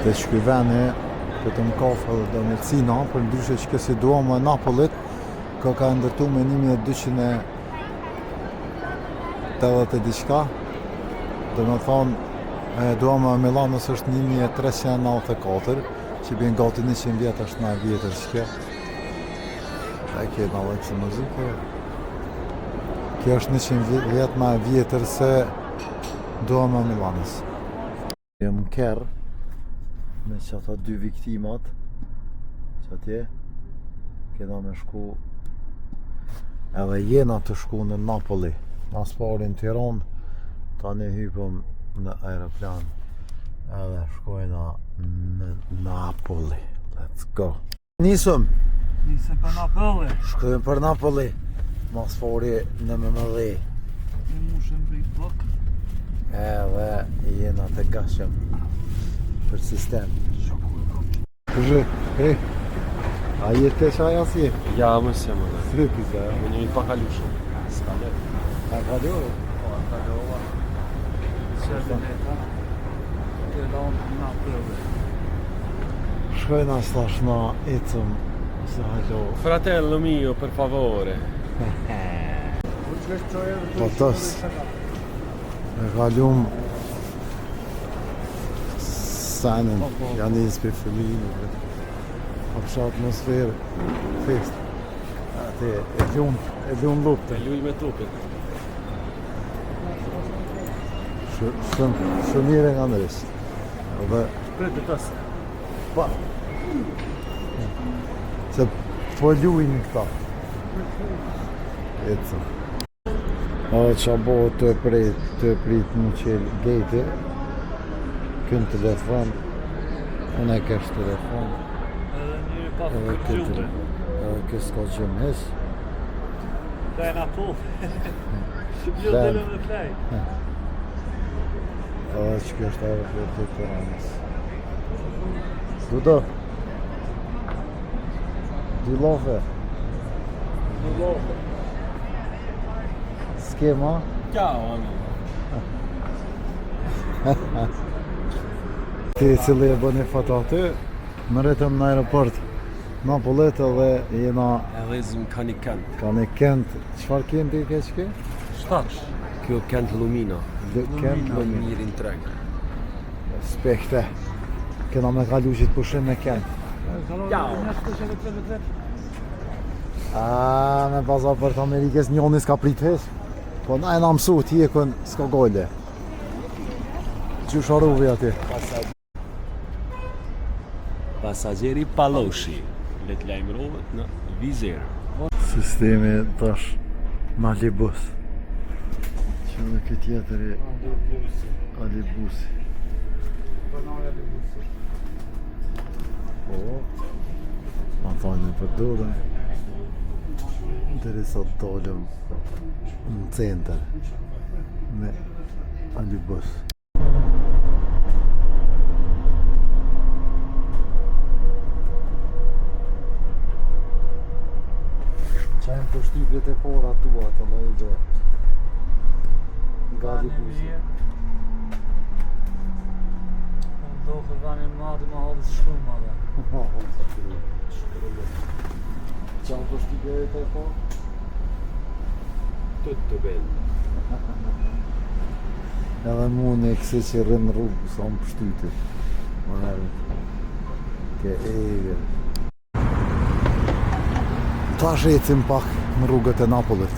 Dhe që këj veni, këtë më kafe dhe Messina, për ndryshe që kësi Duomo e Napolit, ka ndërtu me 1280 e diçka, dhe me thonë, Duomo e Milanës është 1394, që bjen gati 100 vjetë është nga vjetër që kjo. E kjo nga dhe kësë muzikë. Kjo është 100 vjetë nga vjetër se Duomo e Milanës. Jem në Kerr, me që ata 2 viktimat, që atje, kena me shku, edhe jena të shku në Napoli, mas pari në Tiranë, tani hypëm në aeroplan, edhe shkojna në Napoli. Let's go! Nisëm për Napoli. Shkojmë për Napoli, mas pari në MMD. Në mushën prit blok. Edhe jena të gashëm për sistem. Kërë, hej, a jetë që aja si? Ja, më se më dhe. Sripi se, Më një pa kalu shumë. S'ka le. a kalorë? Po, a kalova. Sërbeneta. Të lanë në Napoli. Shkojna stash na ecëm se halo. Fratello mio, per favore. Po tës, e kalum sanën, janë njës për fëminë, apësha atmosferë, fest. Ate, e lunë lupte. E luj me trupin. Shumë mire nga ndërës. Dhe, Shpret të tësë. pa, se po lujnë këta. Ecëm. Edhe që abohet të prit në qelë gejti, kënë telefon, unë e kesh telefon, Edhe njëri pa edhe kompjuter. kësë ka gjëmë hes. Dhe në ato. Jo Dhe- dhe në play. Edhe që kjo është aeroporti të Tiranës. Dudo? Dy lofe? Skema? Ciao, amico. Ti cili e bëni foto aty, më rritëm në aeroport Napolit edhe jena Erezim kani kent. ka një kent, qëfar kent i ke që ke? Shtash. Kjo kent Lumina. Kent Lumina. Mirin treg. Spekte, kena me kalu qitë pushim me kent. Ciao. A, me pasaport Amerikës njoni s'ka prit hes, po na e na mësu ti e kën s'ka gojle. Qysh arruvi ati? Passagjeri Paloshi. Le të lajmërohet në vizir. Sistemi tash Malibus. Që dhe këtë tjetëri Alibusi. Po, ma thajnë për dorën. Deri sa dolëm në center me Alibus. Qajmë për shtypjet e pora tua të lejde nga Alibusi. Do të dhani madhe ma halës shumë madhe. Qajmë për shtypjet e pora? Tutto bello. Edhe mu në kësi që rrën rrugë sa më pështyti. Më herët. Ke eger. Tash ecim pak në rrugët e Napolit.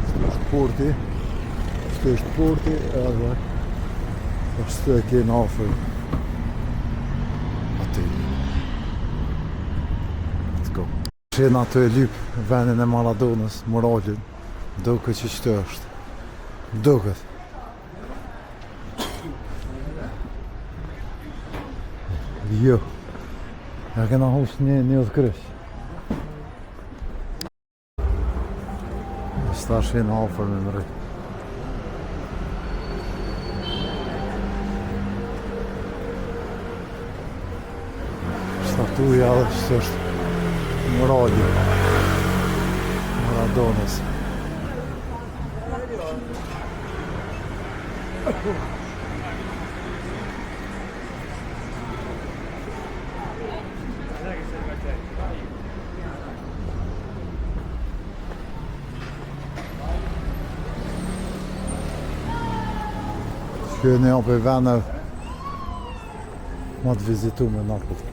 Kështu është porti. Kështu është porti edhe është e kena afër. Aty. Let's go. Shena të e lyp venin e Maradonës, moralin. Duke që qëtë është. Duket. Jo. Ja kena hush një të krysh. Sta shenë afër me më rrit. Statuja është morali Maradonës. Shkjo një për vene ma të vizitu me Napoli.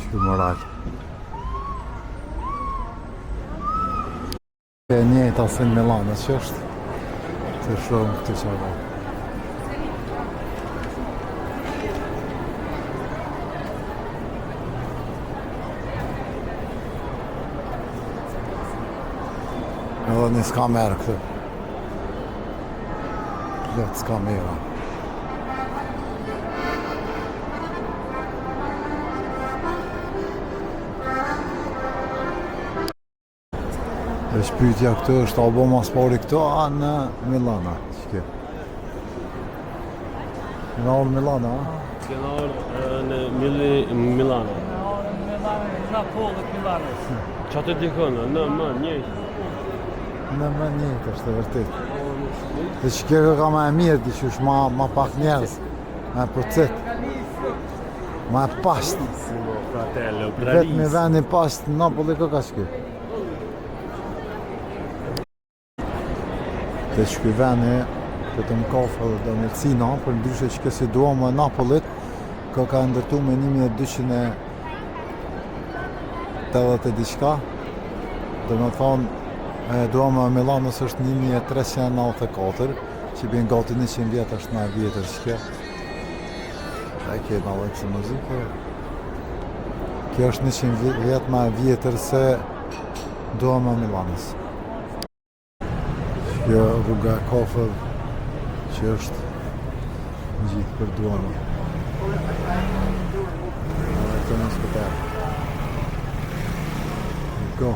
Shkjo moral. E njëjta si në Milano që është të shumë këtë qara. Edhe një s'ka merë këtë. Plot s'ka mera. E shpytja këtë është a bo mas pari këto, a në Milana, që në orë Milana, a? Kena orë në Milano. Napollet Milanës. Qa të dikon, në më njëjtë. Në më njëtë është e vërtit. Dhe që kjo ka ma e mirë, di që është ma pak njerës, ma e procet, ma e pasht. Fratello, Vetë me vendi pasht në Napoli ka që kjo. Dhe që kjo vendi, këtë më kafe dhe do mirësina, për ndryshe që kësi duam e Napolit, ka ndërtu me 1280 e diçka, dhe me thonë, duam e Milanës është 1394, që bjen gati 100 vjetë është në vjetër që kjo. E kjo në dhe kësë muzikë. Kjo është 100 vjetë më vjetër se duam e Milanës. Kjo rruga e kafër që është në gjithë për duam. Dhe këtë në skëterë. Go.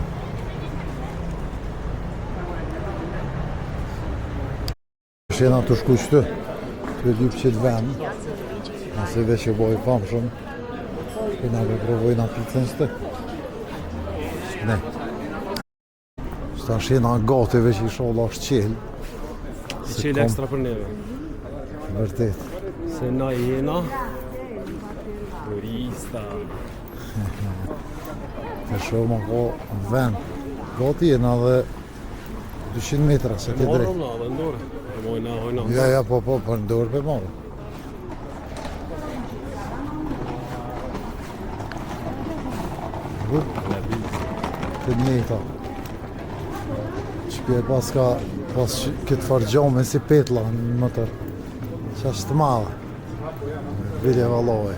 Shena të shku qëtë, të lypë qëtë venë, nëse dhe që bojë famë shumë, shkena për provojna pizën qëtë. Ne. Shta shena gati veç i sholla është qelë. Qelë ekstra për neve. Vërtet. Se na jena turista. Të shumë ako vend. Gati jena dhe 200 metra se të drejt. Morëm dhe ndore. Hojna. Ja, po, për ndorë për morë. Të njëta. Që pas këtë fargjome si petla në mëtër. Që është të madhe. Vidje valove.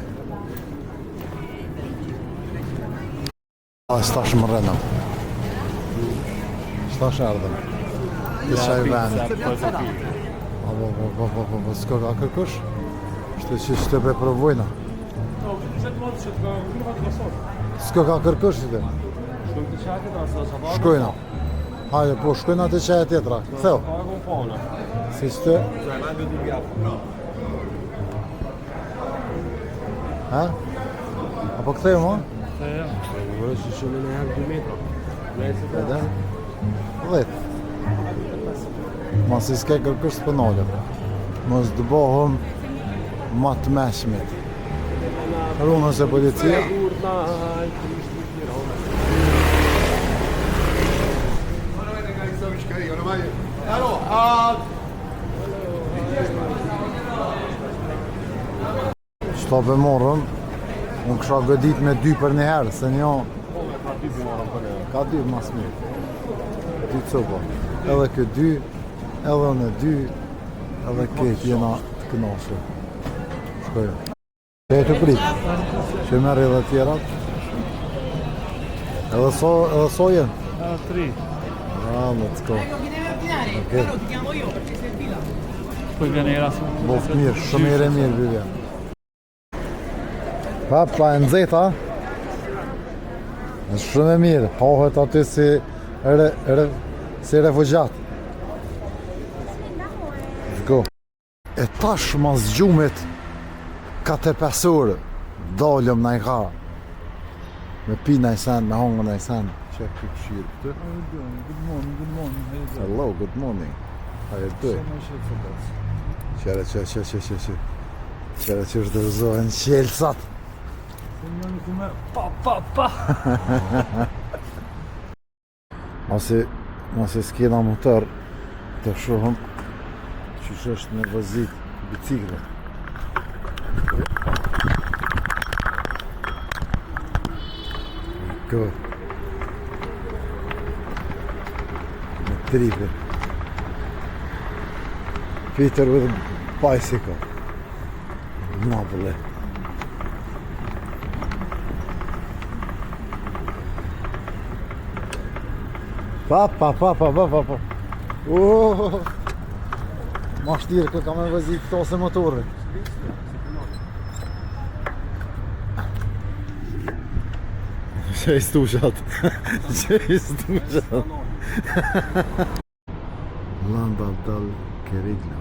Ashtë tash më rënëm. Shtash ardhëm. Të qaj venë. Po, s'ka ka kërkush? Shte që shte pe provojna. S'ka ka kërkush qëte? Shkojna. Hajde, po shkojna të qaja tjetra. Theu. Si shte? Ha? Apo këthejmë, ha? Këthejmë. Që shumë në herë 2 metra. Edhe? 10. Masi s'ke kërkush s'pë nalëm. Mos dëbohëm ma të meshmit. Runës e policia. Qëta për morëm, unë kësha gëdit me 2 për një herë, se një ka 2 mas mirë. 2 copa. Edhe këtë 2, edhe në 2, edhe këtë jena të kënashë. Shkojë. Që e të pritë, që merë edhe tjerat. Edhe sojen? Edhe 3. Let's go. Okay. Poi viene la Boft mirë, shumë e mirë bivja. Pa e nëzeta. Është shumë e mirë, hohet aty si refugjat. Go. E tash mas gjumit 4-5 orë dalëm në i ka me pi në i sen, me hongë në i sen. Check këtë këshirë këtë. Good morning. Hello, good morning. Hajde të Se më ishë të fëtës. Qere. Qere që shdërzohen qelsat. Se një në kume, pa. Masi s'kena motor të shohëm që është në vëzit biciklet. Go. Në tripe. Peter with a bicycle. Napoli. Pa. Ma shtirë kë ka me vëzi këto se motorë. Që i stushat. Landa dal Kerigla.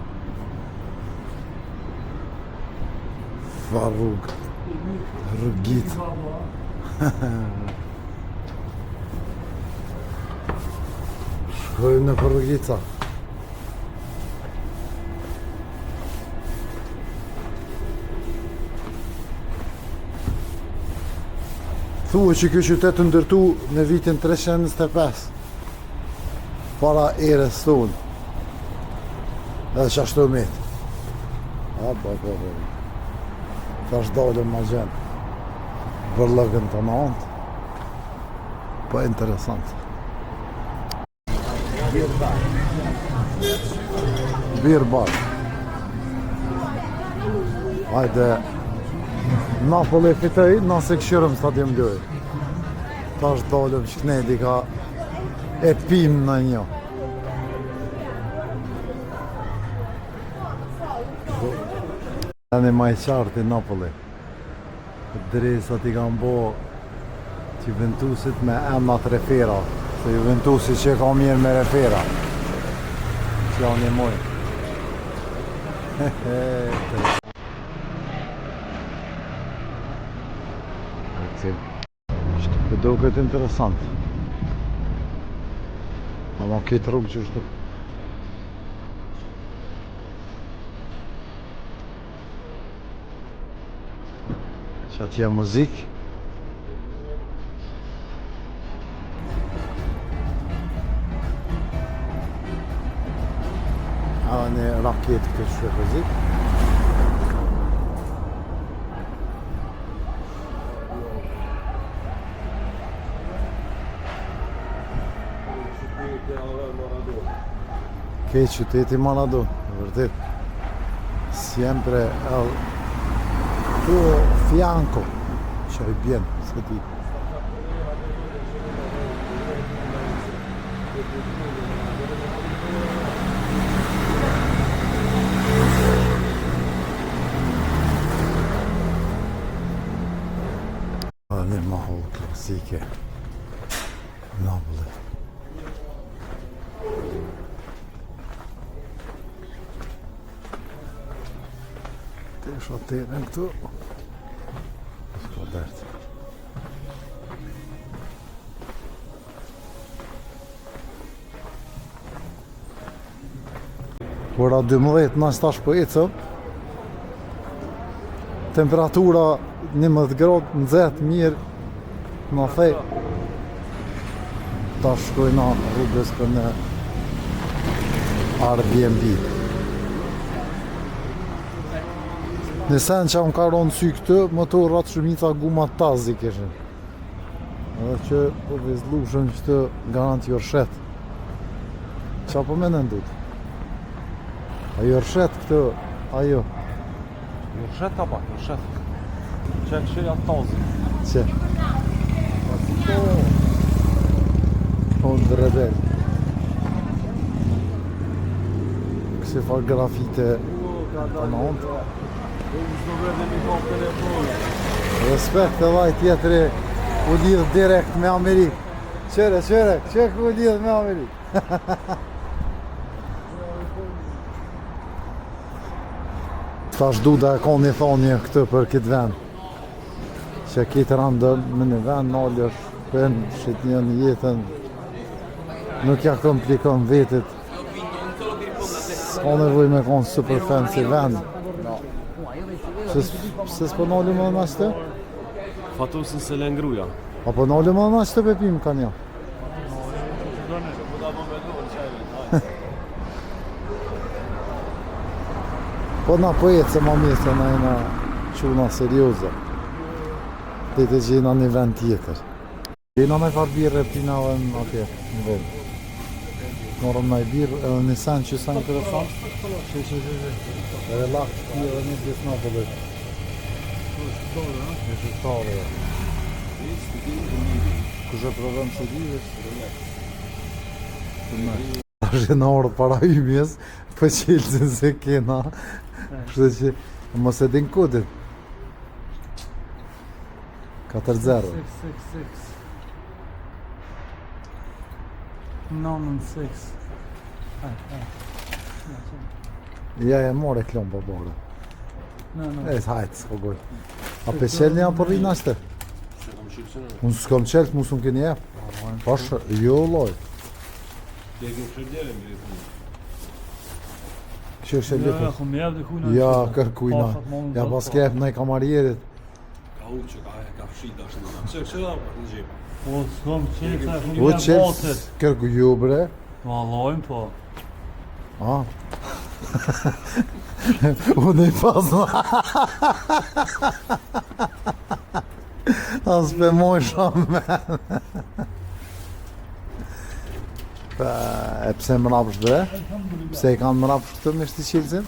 Farrug. Rëgit. Shkojmë në Rëgica. Thuhet që ky qytet të ndërtu në vitin 325 para erës tonë. Edhe qashtu met. Po. Tash dalëm ma gjenë. Bërlëgën të nëndë. Po interesant. Beer bar. Hajde. Napoli fitoj, nëse këshirëm stadium 2. Tash dalëm që knedi ka e pim në një. Janë maj qartë i Napoli. Dresat i kanë bo që Juventusit me emnat refera. Se Juventusi që ka mirë me refera. Që janë një moj. Shtë do këtë interesant. Ama këtë rrugë që shtë. Që atje muzik. A në raketë këtë shtë muzik. Che qyteti Maradona, vërtet. Siempre al tuo fianco. Qaj bien, se di. Një mahol klasike. Napoli. Shaterën këtu. Ska dertë. Ora 12 nësë tash po ecëm. Temperatura 11 gradë, nxehtë mirë. Në thej. Tash shkojna rrugës për në Airbnb. Në sen që më ka ronë sy këtë, motorat shumica gumat tazi kishin. Edhe që po vizlushën që të garanti jorshet. Qa po me nëndut? A jorshet këtë, ajo? Jorshet ka pak, jorshet. Që këshirja tazi. Që? Po në dredel. Kësi fa grafite të nëndë. Respekt e vaj tjetëri u lidhë direkt me Amerikë. Qere, që u lidhë me Amerikë. Tash duda e ka një thonje këtë për këtë vend. Që këtë randën me një vend nalësh, për shqit një jetën, nuk ja komplikon vetit s'ka nevoj me konë super fancy vend. Se s'po noli më në ashtë? Fatosën se lengruja. Apo noli më në ashtë pepim kanë ja? Po na po jetë se ma mirë se na jena quna serioze. Dhe të gjena një vend tjetër. Jena me farë birë e pina dhe në atje, në vend. Norëm në i birë edhe një sen që sa interesant. Edhe lakë të tjë edhe një gjithë në pëllet. Një shqiptare, ja. Kushe provëm se di, është në orë para hymjes, për qilësin se kena. Kështë që mos e din kodin. 4-0. 666 9-6. Ja e more klon për bore. No. E hajtë, s'ko goj. A pesel një për rinë ashtë? Se kam shqipësën. Unë s'kom qeltë, mu s'un kënje. Pashë, jo loj. Ja ke shërdjere më gjithë. Që është e Ja, lipë. kom jep dhe kujna. Ja, kërkujna. Ja, pas kep në i kamarierit. Ka u që ka fshit ashtë në. Që da në gjepë? Po, s'kom qenë, sa kom O jep qeltë, botet. kërku ju bre. Valojmë, po. A? Unë i pas në. As pe moj shumë. E pse më rapësht bre? Pse i kanë më rapësht të me shtë qilësin?